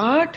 8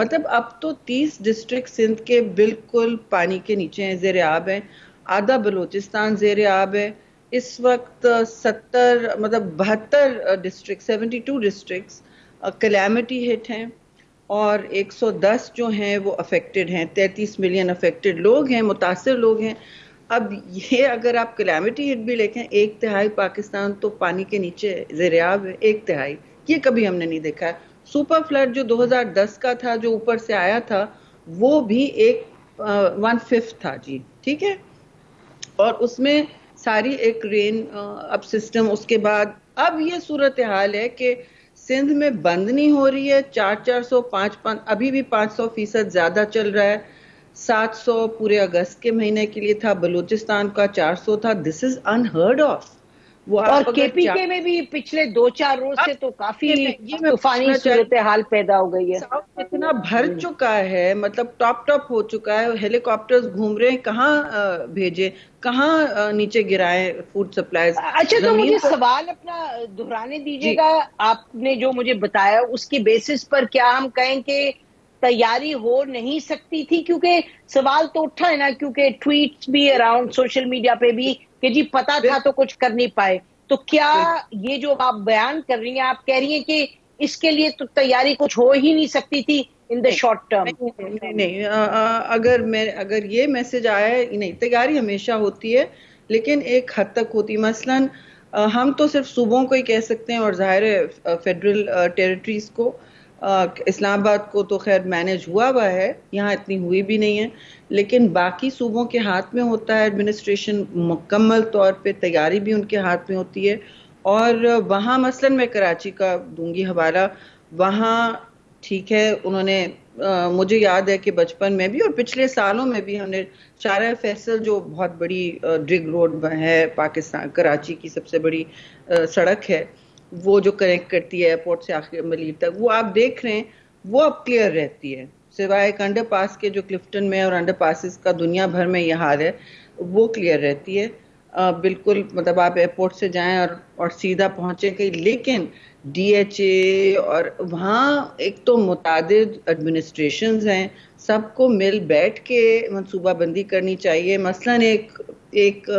مطلب اب تو 30 ڈسٹرکٹ سندھ کے بالکل پانی کے نیچے ہیں، زیر آب ہیں، آدھا بلوچستان زیر آب ہے اس وقت، 72 ڈسٹرکٹ 72 ڈسٹرکٹس کلیمٹی ہٹ ہیں، اور 110 جو ہیں وہ افیکٹڈ ہیں، 33 ملین افیکٹڈ لوگ ہیں، متاثر لوگ ہیں۔ اب یہ اگر آپ کلیمٹی ہٹ بھی لکھیں، 1/3 پاکستان تو پانی کے نیچے زیر آب ہے، 1/3، یہ کبھی ہم نے نہیں دیکھا ہے۔ سپر فلڈ جو 2010 کا تھا جو اوپر سے آیا تھا، وہ بھی 1/5 تھا جی، ٹھیک ہے، اور اس میں ساری ایک رین اب سسٹم، اس کے بعد اب یہ صورتحال ہے کہ سندھ میں بند نہیں ہو رہی ہے، 400 500 ابھی بھی 500% زیادہ چل رہا ہے، 700 پورے اگست کے مہینے کے لیے تھا، بلوچستان کا 400 تھا۔ دس از انہرڈ آف۔ وہ اور آپ کے اگر پی کے میں بھی پچھلے 2-4 روز سے تو کافی یہ میں طوفانی پوچھنا صورتحال پیدا ہو گئی ہے۔ ساؤتھ اتنا بھر چکا ہے، مطلب ٹاپ ہو چکا ہے، ہیلی کاپٹرز گھوم رہے ہیں، کہاں بھیجے، کہاں نیچے گرائیں فوڈ سپلائز اچھا، تو زمین مجھے پر۔ سوال اپنا دہرانے دیجیے جی گا، آپ نے جو مجھے بتایا اس کی بیسس پر کیا ہم کہیں کہ تیاری ہو نہیں سکتی تھی؟ کیونکہ سوال تو اٹھا ہے نا، کیونکہ ٹویٹس بھی اراؤنڈ سوشل میڈیا پہ بھی کہ جی پتا تھا تو کچھ کر نہیں پائے، تو کیا یہ جو آپ بیان کر رہی ہیں، آپ کہہ رہی ہیں کہ اس کے لیے تو تیاری کچھ ہو ہی نہیں سکتی تھی ان دا شارٹ ٹرم؟ نہیں، اگر یہ میسج آیا ہے، نہیں، تیاری ہمیشہ ہوتی ہے لیکن ایک حد تک ہوتی ہے۔ مثلاً ہم تو صرف صوبوں کو ہی کہہ سکتے ہیں، اور ظاہر ہے فیڈرل ٹیریٹریز کو، اسلام آباد کو تو خیر مینج ہوا ہے، یہاں اتنی ہوئی بھی نہیں ہے، لیکن باقی صوبوں کے ہاتھ میں ہوتا ہے ایڈمنسٹریشن، مکمل طور پہ تیاری بھی ان کے ہاتھ میں ہوتی ہے۔ اور وہاں مثلاً میں کراچی کا دوں گی حوالہ، وہاں ٹھیک ہے انہوں نے، مجھے یاد ہے کہ بچپن میں بھی اور پچھلے سالوں میں بھی ہم نے شارع فیصل جو بہت بڑی ڈرگ روڈ ہے پاکستان، کراچی کی سب سے بڑی سڑک ہے، وہ جو کنیکٹ کرتی ہے ایئرپورٹ سے آخر ملیر تک، وہ آپ دیکھ رہے ہیں وہ اب کلیئر رہتی ہے، سوائے ایک انڈر پاس کے جو کلفٹن میں، اور انڈر پاسز کا دنیا بھر میں یہ حال ہے، وہ کلیئر رہتی ہے بالکل، مطلب آپ ایئرپورٹ سے جائیں اور سیدھا پہنچیں کہیں۔ لیکن ڈی ایچ اے اور وہاں ایک تو متعدد ایڈمنسٹریشنز ہیں، سب کو مل بیٹھ کے منصوبہ بندی کرنی چاہیے۔ مثلاً ایک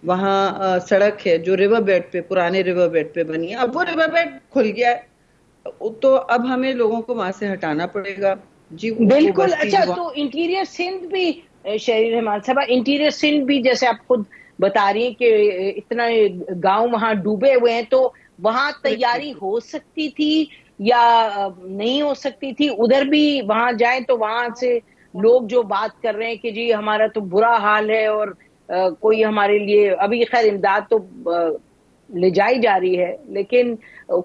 وہاں سڑک ہے جو ریور بیڈ پہ، پرانے ریور بیڈ پہ بنی ہے، اب وہ ریور بیڈ کھل گیا ہے، تو اب ہمیں لوگوں کو وہاں سے ہٹانا پڑے گا جی، وہ بالکل۔ بستی اچھا، جو تو انٹیریئر سندھ بھی، شہری رحمان صاحبہ، انٹیریئر سندھ بھی جیسے آپ خود بتا رہی ہیں کہ اتنا گاؤں وہاں ڈوبے ہوئے ہیں، تو وہاں تیاری ہو سکتی تھی یا نہیں ہو سکتی تھی؟ ادھر بھی وہاں جائیں تو وہاں سے لوگ جو بات کر رہے ہیں کہ جی ہمارا تو برا حال ہے، اور کوئی ہمارے لیے ابھی خیر امداد تو لے جائی جا رہی ہے، لیکن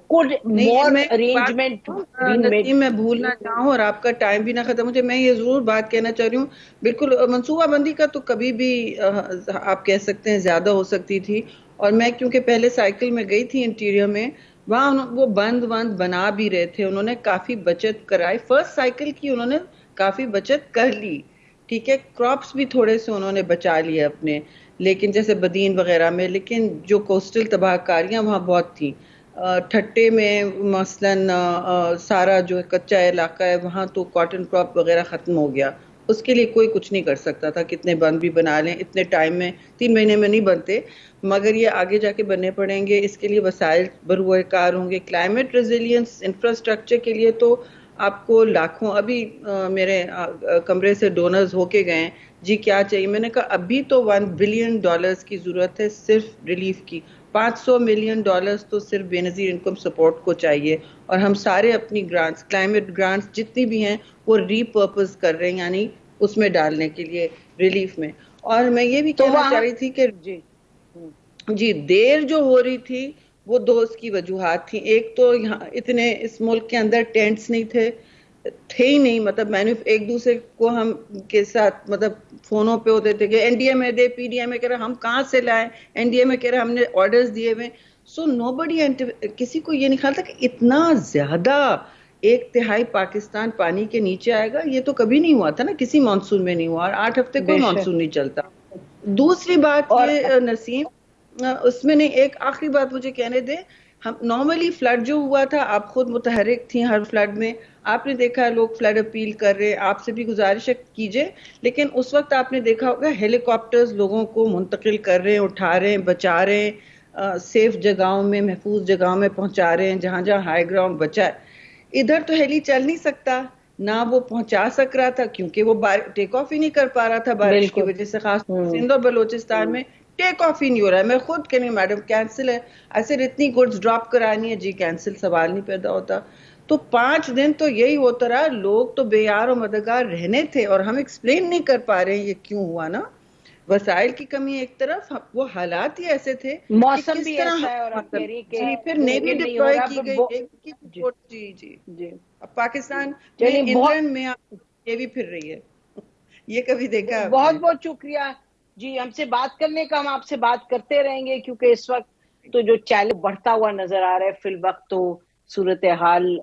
could نہیں، more میں arrangement been made؟ نسیم میں بھولنا چاہوں اور آپ کا ٹائم بھی نہ ختم ہو جائے، میں یہ ضرور بات کہنا چاہ رہی ہوں، بالکل منصوبہ بندی کا تو کبھی بھی آپ کہہ سکتے ہیں زیادہ ہو سکتی تھی، اور میں کیونکہ پہلے سائیکل میں گئی تھی انٹیریئر میں، وہاں وہ بند بنا بھی رہے تھے، انہوں نے کافی بچت کرائی، فرسٹ سائیکل کی انہوں نے کافی بچت کر لی، ٹھیک ہے، کراپس بھی تھوڑے سے انہوں نے بچا لیے اپنے، لیکن جیسے بدین وغیرہ میں، لیکن جو کوسٹل تباہ کاریاں وہاں بہت تھیں۔ ٹھٹے میں مثلاً سارا جو کچا علاقہ ہے وہاں تو کاٹن کراپ وغیرہ ختم ہو گیا، اس کے لیے کوئی کچھ نہیں کر سکتا تھا، کتنے بند بھی بنا لیں اتنے ٹائم میں، 3 مہینے میں نہیں بنتے، مگر یہ آگے جا کے بننے پڑیں گے، اس کے لیے وسائل بروئے کار ہوں گے۔ کلائمیٹ ریزیلینس انفراسٹرکچر کے لیے تو آپ کو لاکھوں، ابھی میرے کمرے سے ڈونرز ہو کے گئے جی کیا چاہیے، میں نے کہا ابھی تو $1 بلین کی ضرورت ہے صرف ریلیف کی، $500 ملین تو صرف بے نظیر انکم سپورٹ کو چاہیے، اور ہم سارے اپنی گرانٹس، کلائمیٹ گرانٹس جتنی بھی ہیں وہ ری پرپز کر رہے ہیں، یعنی اس میں ڈالنے کے لیے ریلیف میں۔ اور میں یہ بھی تو کہنا چاہ وہاں رہی تھی کہ جی جی دیر جو ہو رہی تھی وہ 2 اس کی وجوہات تھیں، ایک تو یہاں اتنے اس ملک کے اندر ٹینٹس نہیں تھے ہی نہیں، مطلب ایک دوسرے کو ہم کے ساتھ مطلب فونوں پہ ہوتے تھے کہ این ڈی ایم اے دے، پی ڈی ایم اے کہہ رہا ہم کہاں سے لائیں، این ڈی ایم اے کہہ رہا ہم نے آرڈرز دیے ہوئے، سو نو بڈی، کسی کو یہ نہیں خیال تھا کہ اتنا زیادہ 1/3 پاکستان پانی کے نیچے آئے گا، یہ تو کبھی نہیں ہوا تھا نا، کسی مانسون میں نہیں ہوا، اور 8 ہفتے کوئی بے شک۔ مانسون نہیں چلتا۔ دوسری بات اور یہ نسیم، اس میں نے ایک آخری بات مجھے کہنے دے ہم نارملی فلڈ جو ہوا تھا، آپ خود متحرک تھیں ہر فلڈ میں، آپ نے دیکھا ہے لوگ فلڈ اپیل کر رہے، آپ سے بھی گزارش کیجئے، لیکن اس وقت آپ نے دیکھا ہوگا ہیلی کاپٹرز لوگوں کو منتقل کر رہے ہیں، اٹھا رہے ہیں، بچا رہے ہیں، سیف جگہوں میں، محفوظ جگہوں میں پہنچا رہے ہیں جہاں جہاں ہائی گراؤنڈ بچا ہے۔ ادھر تو ہیلی چل نہیں سکتا، نہ وہ پہنچا سک رہا تھا کیونکہ وہ ٹیک آف ہی نہیں کر پا رہا تھا بارش کی بالکل۔ وجہ سے، خاص سندھ اور بلوچستان میں ٹیک آف ہی نہیں ہو رہا ہے۔ میں خود کہنی میڈم کینسل ہے، ایسے اتنی گڈز ڈراپ کرانی ہے، جی کینسل، سوال نہیں پیدا ہوتا۔ تو 5 دن تو یہی ہوتا رہا، لوگ تو بے یار و مددگار رہنے تھے، اور ہم ایکسپلین نہیں کر پا رہے ہیں یہ کیوں ہوا نا۔ وسائل کی کمی ایک طرف، وہ حالات ہی ایسے تھے کہ موسم کس بھی طرح ایسا ہے، اور آپ مطلب کہہ رہی کہ جی پھر نیوی ممکن نہیں ہو ڈپلوائے رہا کی گئی، نیوی کی جی سپورٹ، جی جی جی اب پاکستان میں چلیے انگلینڈ میں نیوی پھر رہی ہے، یہ کبھی دیکھا آپ بہت نے؟ بہت شکریہ جی ہم سے بات کرنے کا، ہم آپ سے بات کرتے رہیں گے کیونکہ اس وقت تو جو چیلنج بڑھتا ہوا نظر آ رہا ہے، فی الوقت تو صورتحال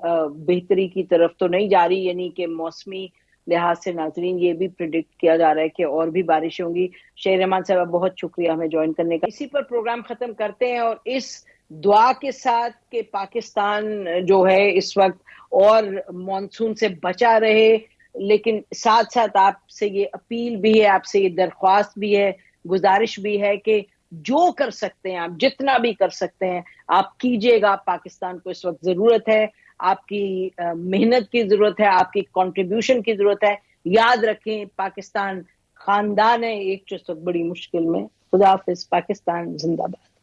بہتری کی طرف تو نہیں جا رہی، یعنی کہ موسمی لحاظ سے ناظرین یہ بھی پریڈکٹ کیا جا رہا ہے کہ اور بھی بارش ہوں گی۔ شہر رحمان صاحب بہت شکریہ ہمیں جوائن کرنے کا۔ اسی پر پروگرام ختم کرتے ہیں، اور اس دعا کے ساتھ کہ پاکستان جو ہے اس وقت اور مانسون سے بچا رہے، لیکن ساتھ ساتھ آپ سے یہ اپیل بھی ہے، آپ سے یہ درخواست بھی ہے، گزارش بھی ہے کہ جو کر سکتے ہیں آپ، جتنا بھی کر سکتے ہیں آپ کیجئے گا۔ پاکستان کو اس وقت ضرورت ہے، آپ کی محنت کی ضرورت ہے، آپ کی کنٹریبیوشن کی ضرورت ہے۔ یاد رکھیں پاکستان خاندان ہے ایک جو سب بڑی مشکل میں۔ خدا حافظ، پاکستان زندہ باد۔